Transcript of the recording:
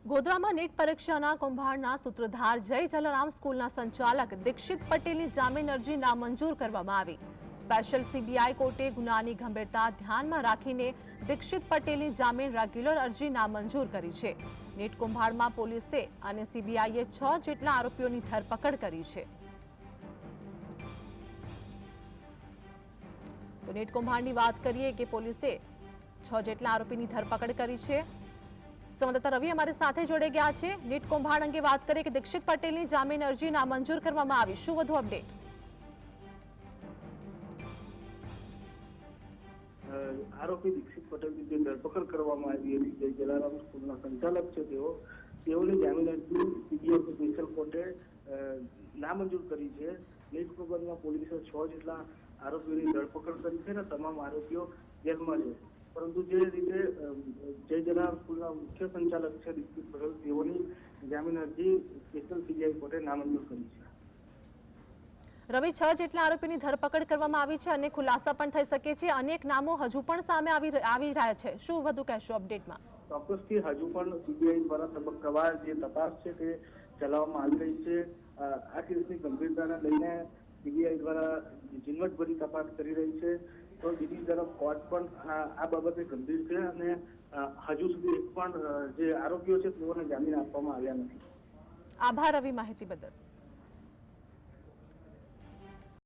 ગોધરામાં NEET પરીક્ષાના કૌભાંડના સૂત્રધાર જય જલારામ સ્કૂલના સંચાલક દીક્ષિત પટેલની જામીન અરજી નામંજૂર કરવામાં આવી। સ્પેશિયલ સીબીઆઈ કોર્ટે ગુનાની ગંભીરતા ધ્યાનમાં રાખીને દીક્ષિત પટેલની જામીન રેગ્યુલર અરજી નામંજૂર કરી છે। નીટ કૌભાંડમાં પોલીસે અને સીબીઆઈએ 6 જેટલા આરોપીઓની ધરપકડ કરી છે। તો નીટ કૌભાંડની વાત કરીએ કે પોલીસે 6 જેટલા આરોપીની ધરપકડ કરી છે। संवाददाता रवि हमारे साथ जोड़े गया है। नीट कौभांड अंगे बात करें कि दीक्षित पटेल की जामीन अरजी नामंजूर करवामां आवी। शुं वधु अपडेट? आरोपी दीक्षित पटेल की धरपकड़ करवामां आवी हती। जय जलाराम स्कूलना संचालक छे तेओनी जामीन अरजी सीबीआई स्पेशल कोर्टे नामंजूर करी छे। नीट कौभांडमां पोलीसे 6 जेटला आरोपीओनी धरपकड़ करी छे ने तमाम आरोपीओ जेलमां छे। परंतु जे रीते जय जलाराम स्कूलना मुख्य संचालक छे दीक्षित पटेल तेओनी जामीन अरजी स्पेशल सीबीआई कोर्टे नामंजूर करी छे। रवि 6 જેટલા આરોપીની ધરપકડ કરવામાં આવી છે અને ખુલાસા પણ થઈ શકે છે। અનેક નામો હજુ પણ સામે આવી રહ્યા છે। શું વધુ કહેશો અપડેટમાં? ચોક્કસથી હજુ પણ સીબીઆઈ દ્વારા તબક્કાવાર જે તપાસ છે તે ચલાવવામાં આવી રહી છે। આ કેસની ગંભીરતાને લઈને સીબીઆઈ દ્વારા ઝીણવટભરી તપાસ કરી રહી છે। તો બીજી તરફ કોર્ટ પણ આ બાબતે ગંભીર છે અને હજુ સુધી એક પણ જે આરોપીઓ છે તેઓને જામીન આપવામાં આવ્યા નથી। આભાર રવિ માહિતી બદલ।